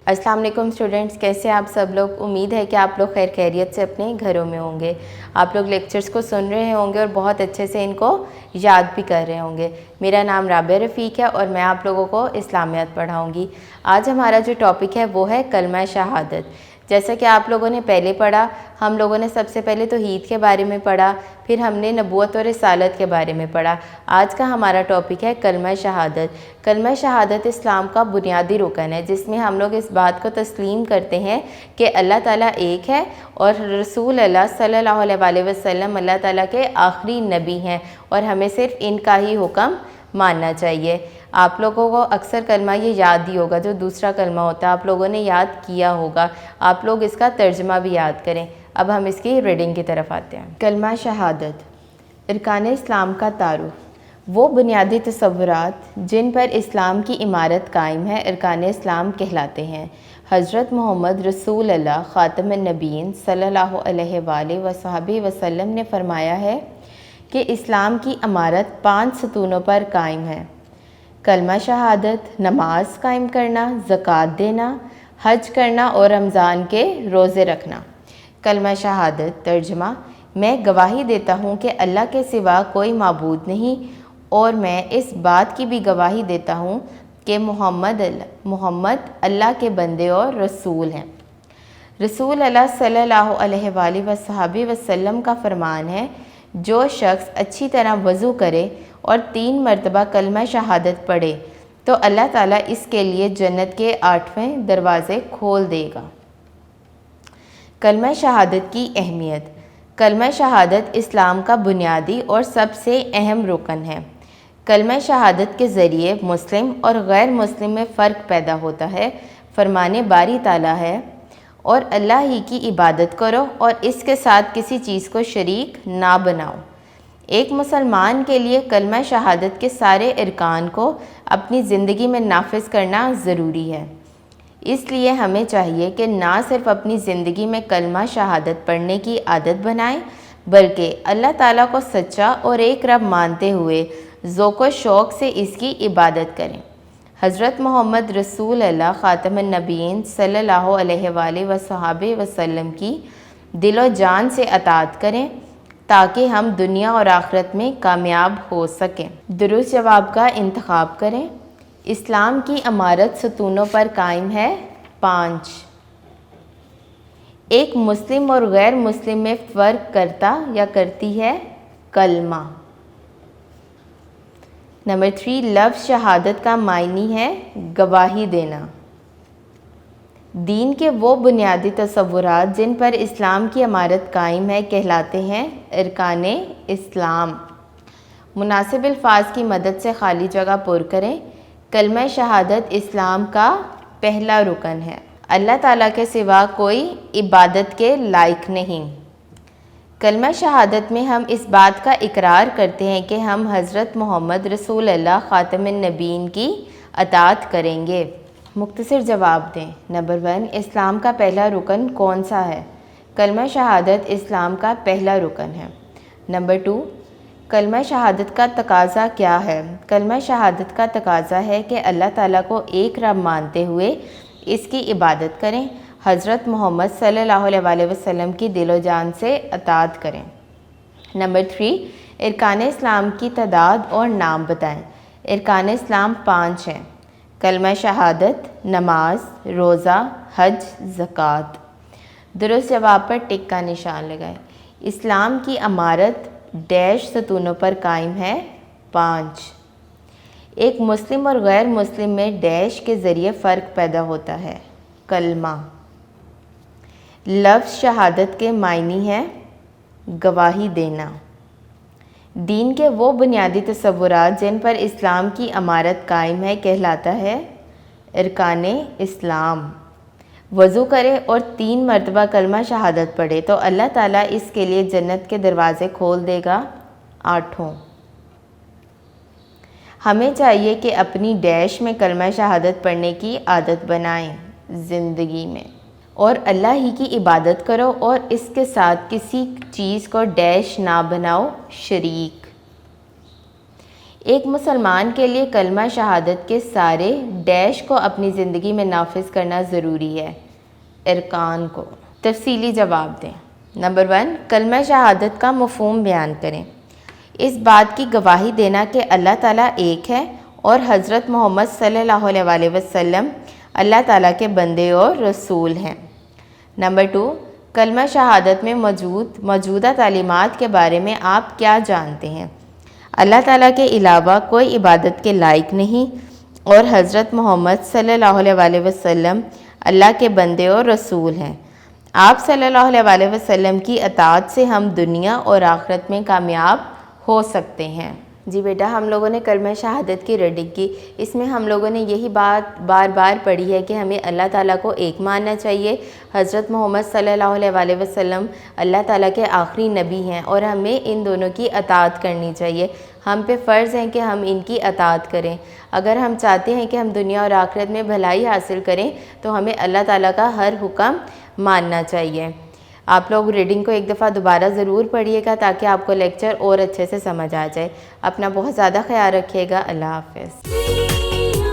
السلام علیکم اسٹوڈنٹس، کیسے آپ سب لوگ؟ امید ہے کہ آپ لوگ خیر خیریت سے اپنے گھروں میں ہوں گے۔ آپ لوگ لیکچرز کو سن رہے ہوں گے اور بہت اچھے سے ان کو یاد بھی کر رہے ہوں گے۔ میرا نام رابعہ رفیق ہے اور میں آپ لوگوں کو اسلامیات پڑھاؤں گی۔ آج ہمارا جو ٹاپک ہے وہ ہے کلمہ شہادت۔ جیسا کہ آپ لوگوں نے پہلے پڑھا، ہم لوگوں نے سب سے پہلے توحید کے بارے میں پڑھا، پھر ہم نے نبوت اور رسالت کے بارے میں پڑھا۔ آج کا ہمارا ٹاپک ہے کلمہ شہادت۔ کلمہ شہادت اسلام کا بنیادی رکن ہے، جس میں ہم لوگ اس بات کو تسلیم کرتے ہیں کہ اللہ تعالیٰ ایک ہے اور رسول اللہ صلی اللہ علیہ وسلم اللہ تعالیٰ کے آخری نبی ہیں اور ہمیں صرف ان کا ہی حکم ماننا چاہیے۔ آپ لوگوں کو اکثر کلمہ یہ یاد ہی ہوگا، جو دوسرا کلمہ ہوتا ہے آپ لوگوں نے یاد کیا ہوگا۔ آپ لوگ اس کا ترجمہ بھی یاد کریں۔ اب ہم اس کی ریڈنگ کی طرف آتے ہیں۔ کلمہ شہادت، ارکان اسلام کا تعارف۔ وہ بنیادی تصورات جن پر اسلام کی عمارت قائم ہے ارکان اسلام کہلاتے ہیں۔ حضرت محمد رسول اللہ خاتم النبیین صلی اللہ علیہ وآلہ وصحبہ وسلم نے فرمایا ہے کہ اسلام کی عمارت 5 ستونوں پر قائم ہے: کلمہ شہادت، نماز قائم کرنا، زکوٰۃ دینا، حج کرنا اور رمضان کے روزے رکھنا۔ کلمہ شہادت ترجمہ: میں گواہی دیتا ہوں کہ اللہ کے سوا کوئی معبود نہیں، اور میں اس بات کی بھی گواہی دیتا ہوں کہ محمد اللہ کے بندے اور رسول ہیں۔ رسول اللہ صلی اللہ علیہ وآلہ وصحبہ وسلم کا فرمان ہے، جو شخص اچھی طرح وضو کرے اور 3 مرتبہ کلمہ شہادت پڑھے تو اللہ تعالیٰ اس کے لیے جنت کے 8ویں دروازے کھول دے گا۔ کلمہ شہادت کی اہمیت۔ کلمہ شہادت اسلام کا بنیادی اور سب سے اہم رکن ہے۔ کلمہ شہادت کے ذریعے مسلم اور غیر مسلم میں فرق پیدا ہوتا ہے۔ فرمان باری تعالیٰ ہے، اور اللہ ہی کی عبادت کرو اور اس کے ساتھ کسی چیز کو شریک نہ بناؤ۔ ایک مسلمان کے لیے کلمہ شہادت کے سارے ارکان کو اپنی زندگی میں نافذ کرنا ضروری ہے۔ اس لیے ہمیں چاہیے کہ نہ صرف اپنی زندگی میں کلمہ شہادت پڑھنے کی عادت بنائیں، بلکہ اللہ تعالیٰ کو سچا اور ایک رب مانتے ہوئے ذوق و شوق سے اس کی عبادت کریں۔ حضرت محمد رسول اللہ خاتم النبیین صلی اللہ علیہ وآلہ وصحبہ وسلم کی دل و جان سے اطاعت کریں تاکہ ہم دنیا اور آخرت میں کامیاب ہو سکیں۔ درست جواب کا انتخاب کریں۔ اسلام کی عمارت ستونوں پر قائم ہے 5۔ ایک مسلم اور غیر مسلم میں فرق کرتا یا کرتی ہے کلمہ۔ نمبر 3، لفظ شہادت کا معنی ہے گواہی دینا۔ دین کے وہ بنیادی تصورات جن پر اسلام کی عمارت قائم ہے کہلاتے ہیں ارکان اسلام۔ مناسب الفاظ کی مدد سے خالی جگہ پر کریں۔ کلمہ شہادت اسلام کا پہلا رکن ہے۔ اللہ تعالیٰ کے سوا کوئی عبادت کے لائق نہیں۔ کلمہ شہادت میں ہم اس بات کا اقرار کرتے ہیں کہ ہم حضرت محمد رسول اللہ خاتم النبیین کی اطاعت کریں گے۔ مختصر جواب دیں۔ نمبر 1، اسلام کا پہلا رکن کون سا ہے؟ کلمہ شہادت اسلام کا پہلا رکن ہے۔ نمبر 2، کلمہ شہادت کا تقاضا کیا ہے؟ کلمہ شہادت کا تقاضا ہے کہ اللہ تعالیٰ کو ایک رب مانتے ہوئے اس کی عبادت کریں، حضرت محمد صلی اللہ علیہ وآلہ وسلم کی دل و جان سے اطاعت کریں۔ نمبر 3، ارکان اسلام کی تعداد اور نام بتائیں۔ ارکان اسلام 5 ہیں: کلمہ شہادت، نماز، روزہ، حج، زکوٰۃ۔ درست جواب پر ٹک کا نشان لگائیں۔ اسلام کی عمارت ڈیش ستونوں پر قائم ہے 5۔ ایک مسلم اور غیر مسلم میں ڈیش کے ذریعے فرق پیدا ہوتا ہے کلمہ۔ لفظ شہادت کے معنی ہے گواہی دینا۔ دین کے وہ بنیادی تصورات جن پر اسلام کی عمارت قائم ہے کہلاتا ہے ارکان اسلام۔ وضو کرے اور 3 مرتبہ کلمہ شہادت پڑھے تو اللہ تعالیٰ اس کے لیے جنت کے دروازے کھول دے گا 8۔ ہمیں چاہیے کہ اپنی ڈیش میں کلمہ شہادت پڑھنے کی عادت بنائیں زندگی میں، اور اللہ ہی کی عبادت کرو اور اس کے ساتھ کسی چیز کو ڈیش نہ بناؤ شریک۔ ایک مسلمان کے لیے کلمہ شہادت کے سارے ڈیش کو اپنی زندگی میں نافذ کرنا ضروری ہے۔ ارکان کو تفصیلی جواب دیں۔ نمبر 1، کلمہ شہادت کا مفہوم بیان کریں۔ اس بات کی گواہی دینا کہ اللہ تعالیٰ ایک ہے اور حضرت محمد صلی اللہ علیہ وسلم اللہ تعالیٰ کے بندے اور رسول ہیں۔ نمبر 2، کلمہ شہادت میں موجودہ تعلیمات کے بارے میں آپ کیا جانتے ہیں؟ اللہ تعالیٰ کے علاوہ کوئی عبادت کے لائق نہیں اور حضرت محمد صلی اللہ علیہ وسلم اللہ کے بندے اور رسول ہیں۔ آپ صلی اللہ علیہ وسلم کی اطاعت سے ہم دنیا اور آخرت میں کامیاب ہو سکتے ہیں۔ جی بیٹا، ہم لوگوں نے کلمہ شہادت کی ریڈنگ کی۔ اس میں ہم لوگوں نے یہی بات بار بار پڑھی ہے کہ ہمیں اللہ تعالیٰ کو ایک ماننا چاہیے، حضرت محمد صلی اللہ علیہ وسلم اللہ تعالیٰ کے آخری نبی ہیں اور ہمیں ان دونوں کی اطاعت کرنی چاہیے۔ ہم پہ فرض ہے کہ ہم ان کی اطاعت کریں۔ اگر ہم چاہتے ہیں کہ ہم دنیا اور آخرت میں بھلائی حاصل کریں تو ہمیں اللہ تعالیٰ کا ہر حکم ماننا چاہیے۔ آپ لوگ ریڈنگ کو ایک دفعہ دوبارہ ضرور پڑھیے گا تاکہ آپ کو لیکچر اور اچھے سے سمجھ آ جائے۔ اپنا بہت زیادہ خیال رکھیے گا۔ اللہ حافظ۔